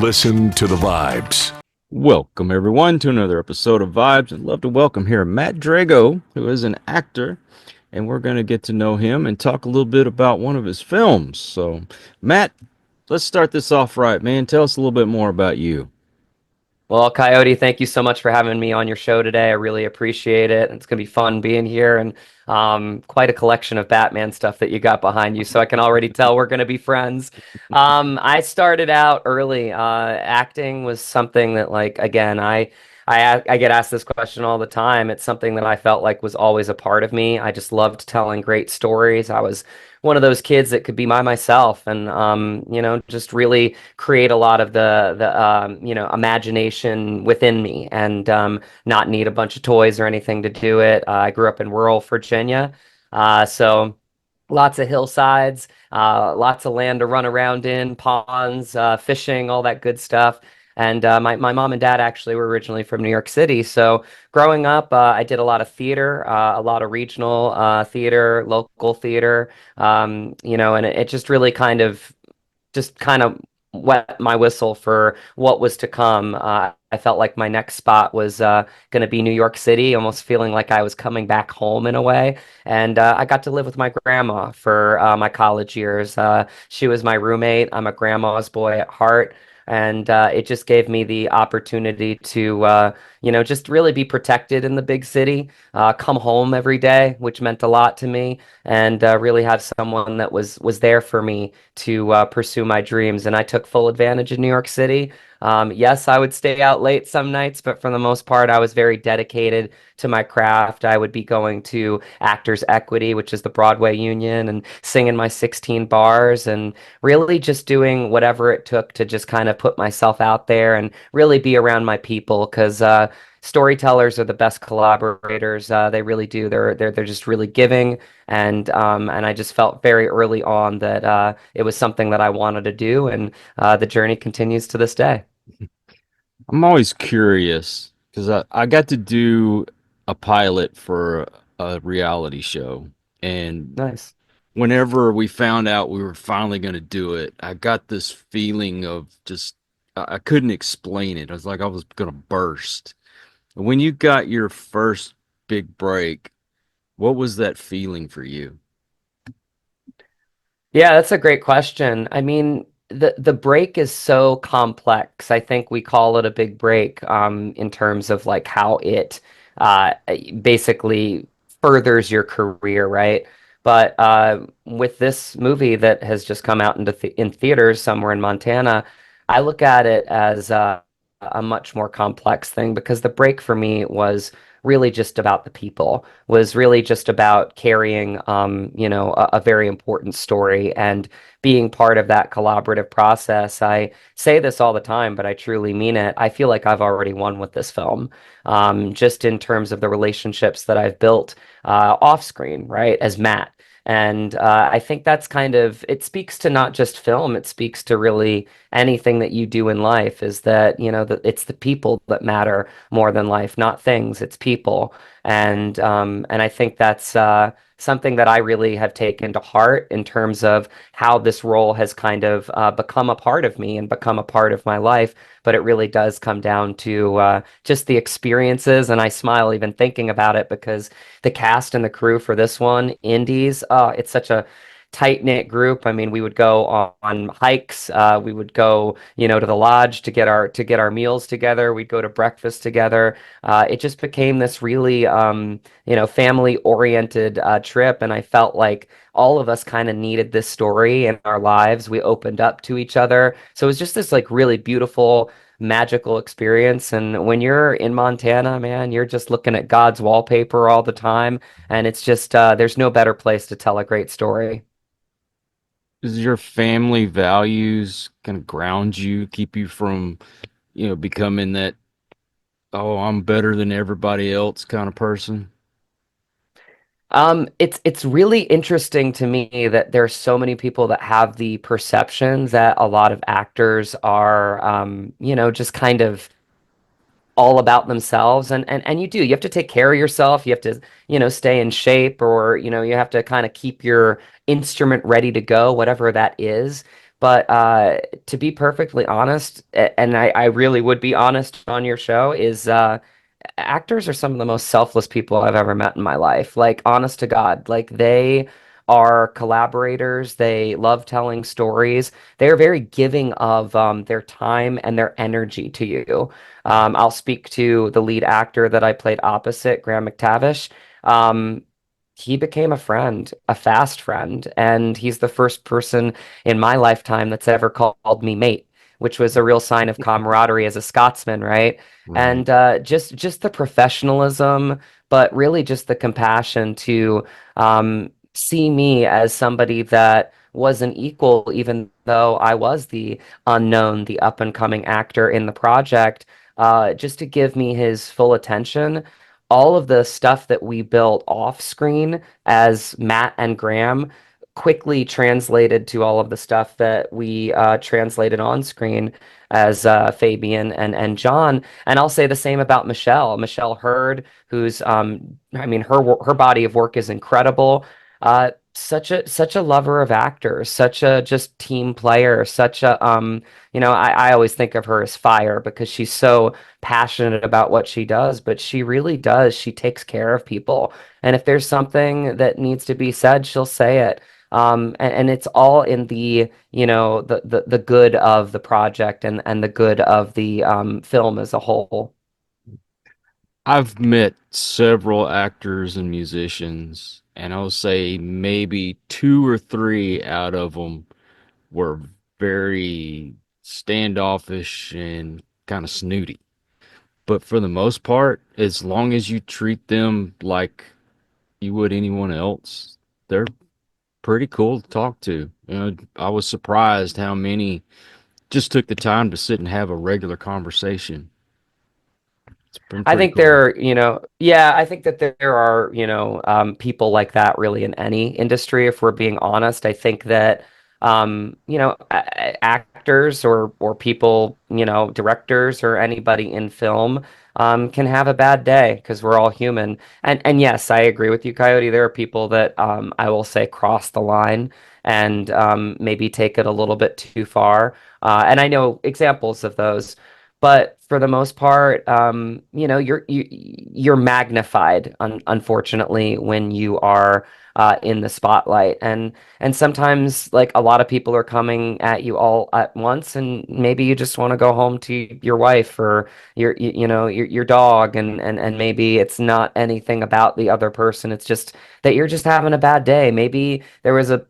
Listen to the vibes. Welcome, everyone, to another episode of Vibes. I'd love to welcome here Matt Drago, who is an actor, and we're going to get to know him and talk a little bit about one of his films. So, Matt, let's start this off right, man. Tell us a little bit more about you. Well, Coyote, thank you so much for having me on your show today. I really appreciate it. It's going to be fun being here and quite a collection of Batman stuff that you got behind you. So I can already tell we're going to be friends. I started out early. Acting was something that, like, again, I get asked this question all the time. It's something that I felt like was always a part of me. I just loved telling great stories. I was one of those kids that could be by myself and just really create a lot of the imagination within me and not need a bunch of toys or anything to do it. I grew up in rural Virginia, so lots of hillsides, lots of land to run around in, ponds, fishing, all that good stuff. And my mom and dad actually were originally from New York City. So growing up, I did a lot of theater, a lot of regional theater, local theater, and it just really kind of wet my whistle for what was to come. I felt like my next spot was going to be New York City, almost feeling like I was coming back home in a way. And I got to live with my grandma for my college years. She was my roommate. I'm a grandma's boy at heart. And it just gave me the opportunity to, just really be protected in the big city, come home every day, which meant a lot to me, and really have someone that was there for me to pursue my dreams. And I took full advantage in New York City. Yes, I would stay out late some nights, but for the most part, I was very dedicated to my craft. I would be going to Actors Equity, which is the Broadway union, and singing my 16 bars and really just doing whatever it took to just kind of put myself out there and really be around my people because storytellers are the best collaborators. They really do. They're just really giving, and I just felt very early on that it was something that I wanted to do, and the journey continues to this day. I'm always curious because I got to do a pilot for a reality show. And Nice. whenever we found out we were finally going to do it, I got this feeling of just, I couldn't explain it. I was like, I was going to burst. When you got your first big break, what was that feeling for you? Yeah, that's a great question. I mean, the break is so complex. I think we call it a big break in terms of like how it uh, basically furthers your career, right? But with this movie that has just come out in theaters somewhere in Montana, I look at it as a much more complex thing because the break for me was really just about the people, was really just about carrying, a very important story and being part of that collaborative process. I say this all the time, but I truly mean it. I feel like I've already won with this film, just in terms of the relationships that I've built off screen, right, as Matt. And I think that's kind of, it speaks to not just film, it speaks to really anything that you do in life is that, that it's the people that matter more than life, not things, it's people. And I think that's something that I really have taken to heart in terms of how this role has kind of become a part of me and become a part of my life. But it really does come down to just the experiences, and I smile even thinking about it because the cast and the crew for this one, Indies, it's such a tight-knit group. I mean, we would go on hikes, we would go, to the lodge to get our meals together. We'd go to breakfast together. It just became this really, family-oriented trip, and I felt like all of us kind of needed this story in our lives. We opened up to each other, so it was just this like really beautiful, magical experience. And when you're in Montana, man, you're just looking at God's wallpaper all the time, and it's just there's no better place to tell a great story. Does your family values kind of ground you, keep you from, becoming that, oh, I'm better than everybody else kind of person? It's really interesting to me that there's so many people that have the perception that a lot of actors are, just kind of all about themselves. And you have to take care of yourself. You have to, stay in shape, or, you have to kind of keep your instrument ready to go, whatever that is. But to be perfectly honest, and I really would be honest on your show, is actors are some of the most selfless people I've ever met in my life. Like, honest to God, like they are collaborators. They love telling stories. They are very giving of their time and their energy to you. I'll speak to the lead actor that I played opposite, Graham McTavish. Um, he became a friend, a fast friend, and he's the first person in my lifetime that's ever called me mate, which was a real sign of camaraderie as a Scotsman, right? Right. And just the professionalism, but really just the compassion to see me as somebody that was an equal, even though I was the unknown, the up and coming actor in the project, just to give me his full attention. All of the stuff that we built off screen as Matt and Graham quickly translated to all of the stuff that we translated on screen as Fabian and John. And I'll say the same about Michelle. Michelle Hurd, who's I mean her body of work is incredible. Such a lover of actors, such a just team player, such a I always think of her as fire because she's so passionate about what she does, but she really does. She takes care of people. And if there's something that needs to be said, she'll say it. And it's all in the good of the project and the good of the film as a whole. I've met several actors and musicians, and I'll say maybe two or three out of them were very standoffish and kind of snooty. But for the most part, as long as you treat them like you would anyone else, they're pretty cool to talk to. I was surprised how many just took the time to sit and have a regular conversation. It's been I pretty think cool. yeah, I think that there are, people like that really in any industry, if we're being honest. I think that, actors or people, directors or anybody in film, can have a bad day because we're all human. And yes, I agree with you, Coyote. There are people that, I will say cross the line and, maybe take it a little bit too far. And I know examples of those. But for the most part, you're magnified, unfortunately, when you are in the spotlight, and sometimes like a lot of people are coming at you all at once, and maybe you just want to go home to your wife or your dog, and maybe it's not anything about the other person. It's just that you're just having a bad day. Maybe there was a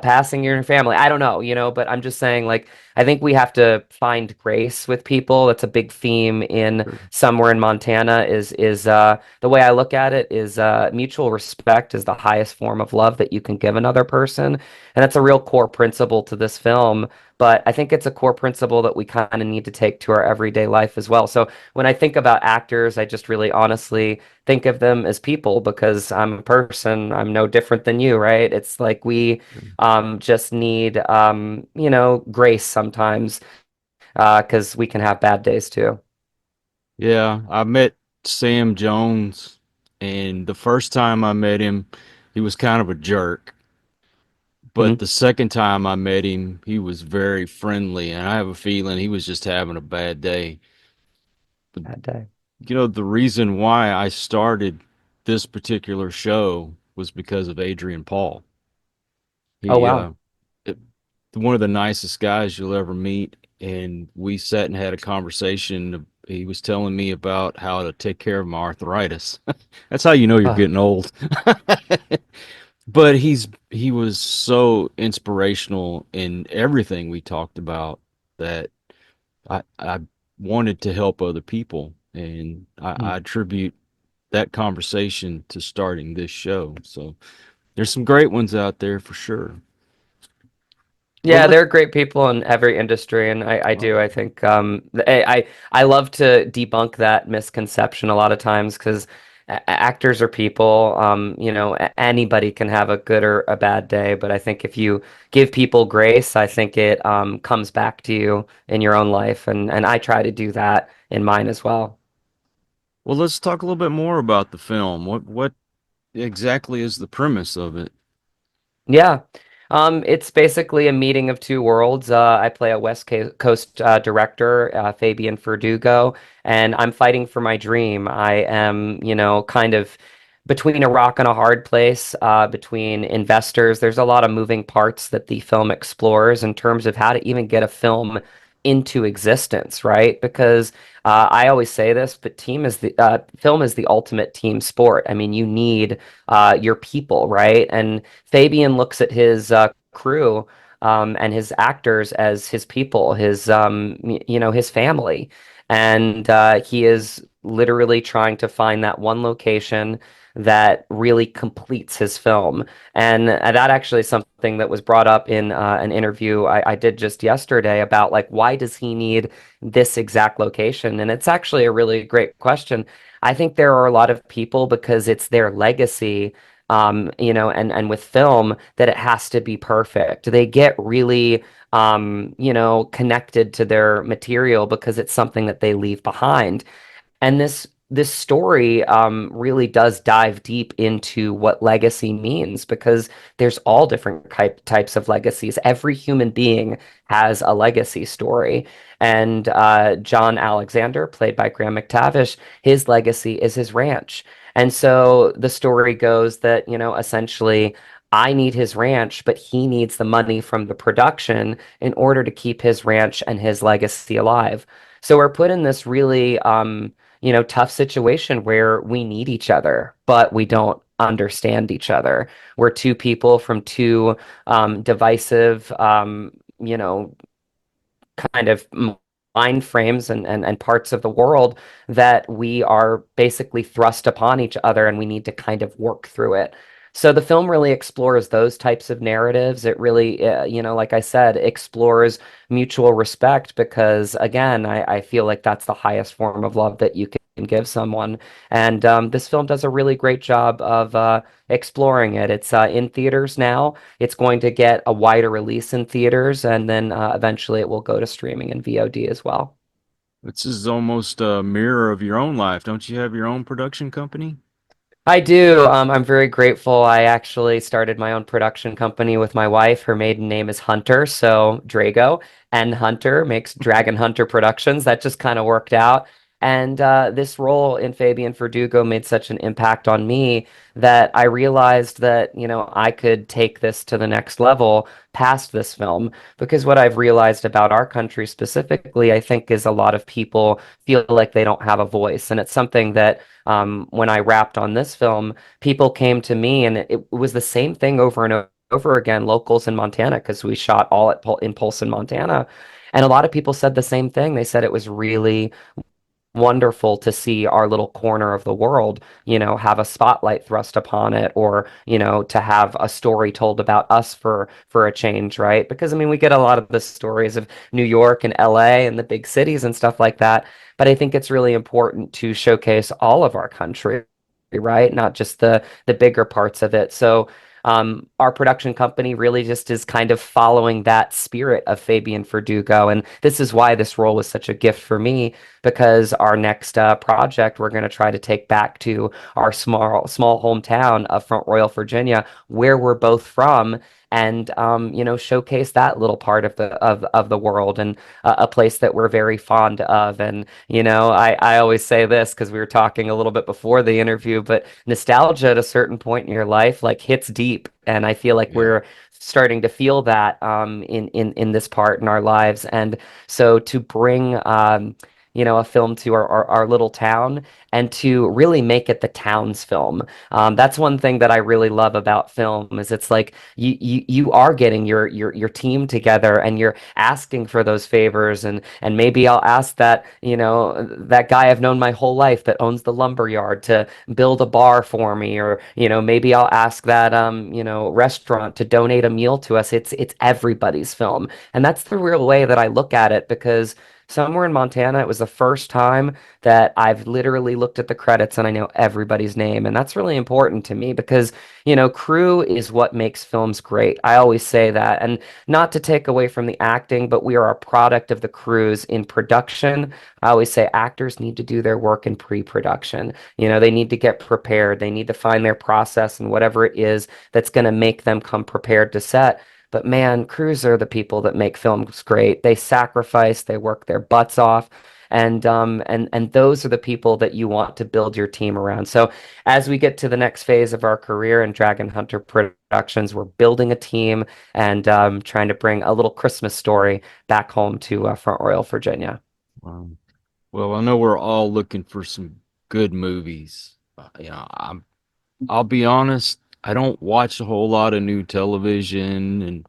passing in your family. I don't know, but I'm just saying like. I think we have to find grace with people. That's a big theme in Sure. somewhere in Montana is the way I look at it is mutual respect is the highest form of love that you can give another person. And that's a real core principle to this film. But I think it's a core principle that we kind of need to take to our everyday life as well. So when I think about actors, I just really honestly think of them as people because I'm a person. I'm no different than you, right? It's like we just need grace sometimes because we can have bad days too. Yeah, I met Sam Jones, and the first time I met him, he was kind of a jerk. But Mhm. the second time I met him, he was very friendly, and I have a feeling he was just having a bad day. But Bad day. the reason why I started this particular show was because of Adrian Paul. Oh He wow. it- one of the nicest guys you'll ever meet, and we sat and had a conversation. He was telling me about how to take care of my arthritis. That's how you know you're Oh, getting old. But he was so inspirational in everything we talked about that I wanted to help other people, and hmm. I attribute that conversation to starting this show. So there's some great ones out there for sure. Well, Yeah, there are great people in every industry, and I do. I think I love to debunk that misconception a lot of times because actors are people. Anybody can have a good or a bad day, but I think if you give people grace, I think it comes back to you in your own life, and I try to do that in mine as well. well, let's talk a little bit more about the film. What exactly is the premise of it? Yeah. It's basically a meeting of two worlds. I play a Coast director, Fabian Verdugo, and I'm fighting for my dream. I am, kind of between a rock and a hard place, between investors. There's a lot of moving parts that the film explores in terms of how to even get a film into existence, right? Because I always say this, but team is the film is the ultimate team sport. I mean, you need your people, right? And Fabian looks at his crew and his actors as his people, his family, and he is literally trying to find that one location that really completes his film. And that actually is something that was brought up in an interview I did just yesterday about like why does he need this exact location? And it's actually a really great question. I think there are a lot of people because it's their legacy, and with film that it has to be perfect. They get really, connected to their material because it's something that they leave behind. And this story really does dive deep into what legacy means because there's all different types of legacies. Every human being has a legacy story. And John Alexander, played by Graham McTavish, his legacy is his ranch. And so the story goes that, essentially, I need his ranch, but he needs the money from the production in order to keep his ranch and his legacy alive. So we're put in this really, tough situation where we need each other, but we don't understand each other. We're two people from two divisive, kind of mind frames and parts of the world that we are basically thrust upon each other and we need to kind of work through it. So the film really explores those types of narratives. It really, like I said, explores mutual respect because, again, I feel like that's the highest form of love that you can give someone. And this film does a really great job of exploring it. It's in theaters now. It's going to get a wider release in theaters, and then eventually it will go to streaming and VOD as well. This is almost a mirror of your own life. Don't you have your own production company? I do. I'm very grateful. I actually started my own production company with my wife. Her maiden name is Hunter, so Drago, and Hunter makes DragonHunter Productions. That just kind of worked out. And this role in Fabian Verdugo made such an impact on me that I realized that, I could take this to the next level past this film. Because what I've realized about our country specifically, I think, is a lot of people feel like they don't have a voice. And it's something that when I wrapped on this film, people came to me, and it was the same thing over and over again, locals in Montana, because we shot all in Polson, Montana. And a lot of people said the same thing. They said it was really wonderful to see our little corner of the world, have a spotlight thrust upon it, or, to have a story told about us for a change, right? Because I mean, we get a lot of the stories of New York and LA and the big cities and stuff like that, but I think it's really important to showcase all of our country, right? Not just the bigger parts of it. So our production company really just is kind of following that spirit of Fabian Verdugo. And this is why this role was such a gift for me, because our next project, we're going to try to take back to our small hometown of Front Royal, Virginia, where we're both from, and showcase that little part of the world, and a place that we're very fond of. And I always say this because we were talking a little bit before the interview, but nostalgia at a certain point in your life like hits deep, and I feel like Yeah. we're starting to feel that in this part in our lives. And so to bring a film to our little town and to really make it the town's film. That's one thing that I really love about film is it's like you are getting your team together and you're asking for those favors, and maybe I'll ask that, that guy I've known my whole life that owns the lumber yard to build a bar for me, or maybe I'll ask that restaurant to donate a meal to us. It's everybody's film. And that's the real way that I look at it, because somewhere in Montana, it was the first time that I've literally looked at the credits and I know everybody's name. And that's really important to me because, crew is what makes films great. I always say that. And not to take away from the acting, but we are a product of the crews in production. I always say actors need to do their work in pre-production. They need to get prepared. They need to find their process and whatever it is that's going to make them come prepared to set. But man, crews are the people that make films great. They sacrifice, they work their butts off. And those are the people that you want to build your team around. So as we get to the next phase of our career in Dragon Hunter Productions, we're building a team and trying to bring a little Christmas story back home to Front Royal, Virginia. Well, I know we're all looking for some good movies. I'll be honest, I don't watch a whole lot of new television and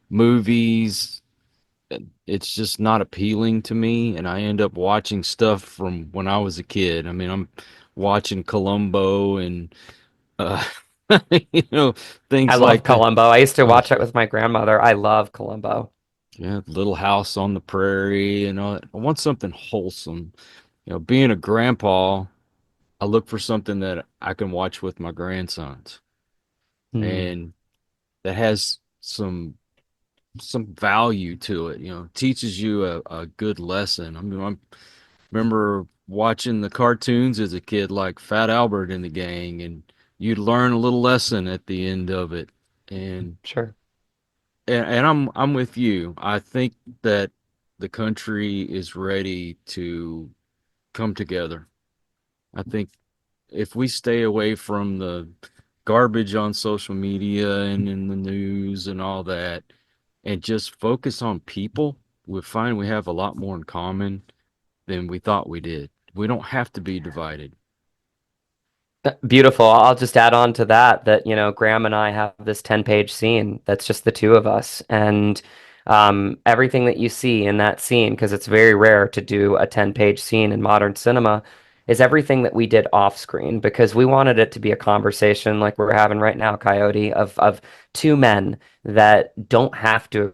movies. It's just not appealing to me, and I end up watching stuff from when I was a kid. I mean, I'm watching Columbo and uh, you know, I things love like that. Columbo. I used to Oh, watch it with my grandmother. I love Columbo. yeah, Little House on the Prairie and all that. I want something wholesome. Being a grandpa, I look for something that I can watch with my grandsons, Hmm, and that has some value to it. Teaches you a good lesson. I mean, I remember watching the cartoons as a kid, like Fat Albert and the Gang, and you'd learn a little lesson at the end of it. And sure. and I'm with you. I think that the country is ready to come together. I think if we stay away from the garbage on social media and in the news and all that, and just focus on people, we find we have a lot more in common than we thought we did. We don't have to be divided. Beautiful. I'll just add on to that Graham and I have this 10-page scene that's just the two of us. And everything that you see in that scene, because it's very rare to do a 10-page scene in modern cinema, is everything that we did off screen because we wanted it to be a conversation like we're having right now, Coyote, of two men that don't have to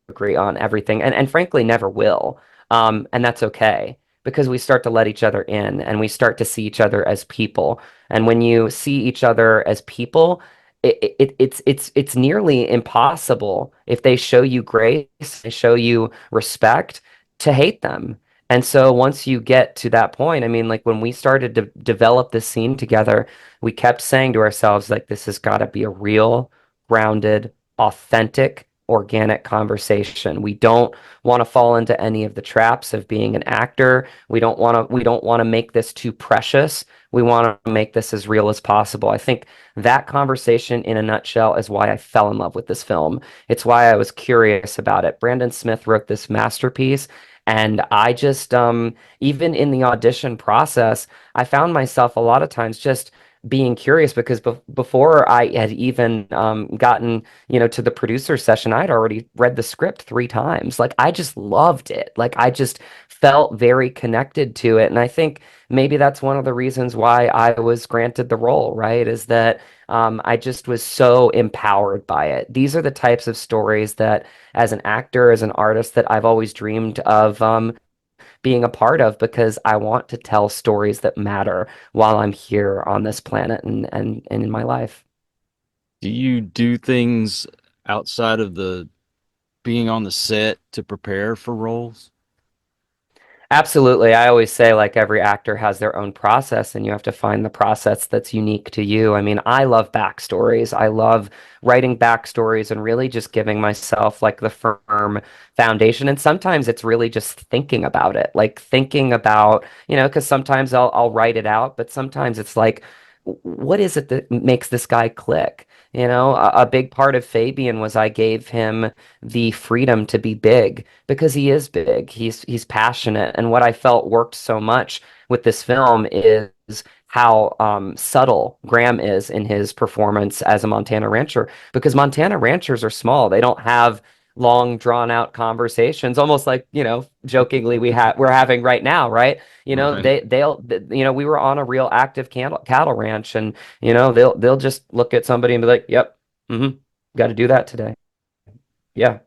agree on everything and frankly never will. And that's okay because we start to let each other in and we start to see each other as people. And when you see each other as people, it's nearly impossible if they show you grace, they show you respect, to hate them. And so once you get to that point, I mean, like when we started to develop this scene together, we kept saying to ourselves, like, this has got to be a real, grounded, authentic, organic conversation. We don't want to fall into any of the traps of being an actor. We don't want to make this too precious. We want to make this as real as possible. I think that conversation in a nutshell is why I fell in love with this film. It's why I was curious about it. Brandon Smith wrote this masterpiece. And I just, even in the audition process, I found myself a lot of times just being curious because before I had even gotten, to the producer session, I'd already read the script 3 times. Like I just loved it. Like I just felt very connected to it. And I think maybe that's one of the reasons why I was granted the role, right? Is that I just was so empowered by it. These are the types of stories that, as an actor, as an artist, that I've always dreamed of being a part of because I want to tell stories that matter while I'm here on this planet and in my life. Do you do things outside of the being on the set to prepare for roles? Absolutely. I always say, like, every actor has their own process, and you have to find the process that's unique to you. I mean, I love backstories. I love writing backstories and really just giving myself, like, the firm foundation. And sometimes it's really just thinking about it, like, thinking about, because sometimes I'll write it out, but sometimes it's like, what is it that makes this guy click? A big part of Fabian was I gave him the freedom to be big because he is big. He's passionate, and what I felt worked so much with this film is how subtle Graham is in his performance as a Montana rancher. Because Montana ranchers are small; they don't have long, drawn out conversations, almost like jokingly we're having right now, right? Right. We were on a real active cattle ranch, and they'll just look at somebody and be like, "Yep, mm-hmm, got to do that today." Yeah.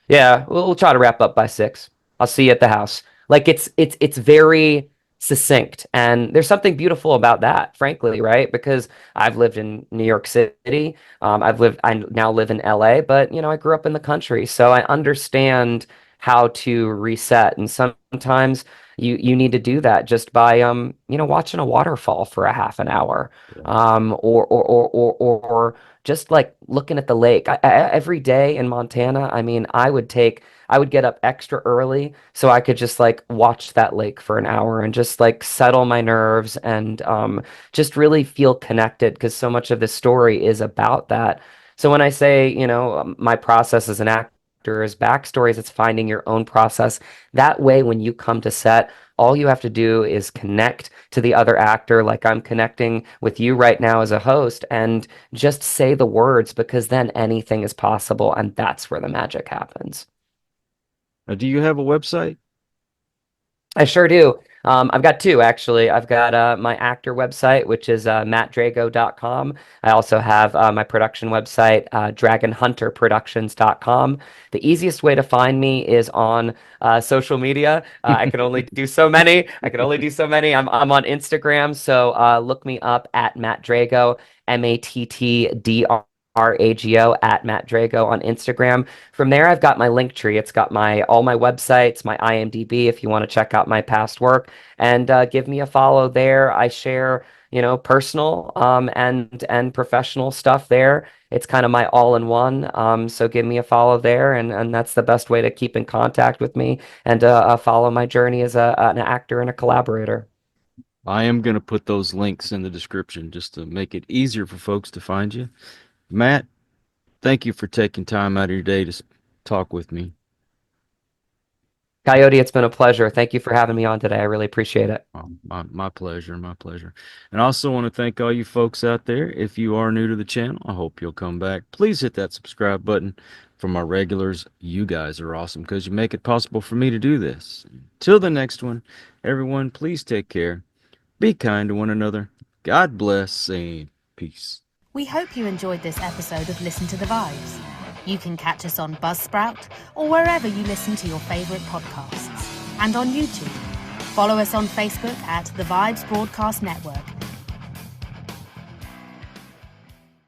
Yeah. We'll try to wrap up by 6. I'll see you at the house. Like it's very succinct, and there's something beautiful about that, frankly, right? Because I've lived in New York City. I now live in LA, but I grew up in the country, so I understand how to reset. And sometimes you need to do that just by watching a waterfall for a half an hour, or just like looking at the lake. Every day in Montana, I mean, I would get up extra early so I could just like watch that lake for an hour and just like settle my nerves and just really feel connected, because so much of the story is about that. So when I say, my process as an actor is backstories, it's finding your own process. That way, when you come to set, all you have to do is connect to the other actor, like I'm connecting with you right now as a host, and just say the words, because then anything is possible, and that's where the magic happens. Do you have a website? I sure do. I've got two, actually. I've got my actor website, which is mattdrago.com. I also have my production website, dragonhunterproductions.com. The easiest way to find me is on social media. I can only do so many. I'm on Instagram, so look me up at Matt Drago, MattDrago, at Matt Drago on Instagram. From there, I've got my link tree. It's got all my websites, my IMDb, if you want to check out my past work, and give me a follow there. I share, personal and professional stuff there. It's kind of my all-in-one. So give me a follow there, and that's the best way to keep in contact with me and follow my journey as an actor and a collaborator. I am going to put those links in the description just to make it easier for folks to find you. Matt, thank you for taking time out of your day to talk with me. Coyote, it's been a pleasure. Thank you for having me on today. I really appreciate it. My pleasure, my pleasure. And I also want to thank all you folks out there. If you are new to the channel, I hope you'll come back. Please hit that subscribe button. For my regulars, you guys are awesome because you make it possible for me to do this. Till the next one, everyone, please take care. Be kind to one another. God bless and peace. We hope you enjoyed this episode of Listen to the Vibes. You can catch us on Buzzsprout or wherever you listen to your favorite podcasts, and on YouTube. Follow us on Facebook at The Vibes Broadcast Network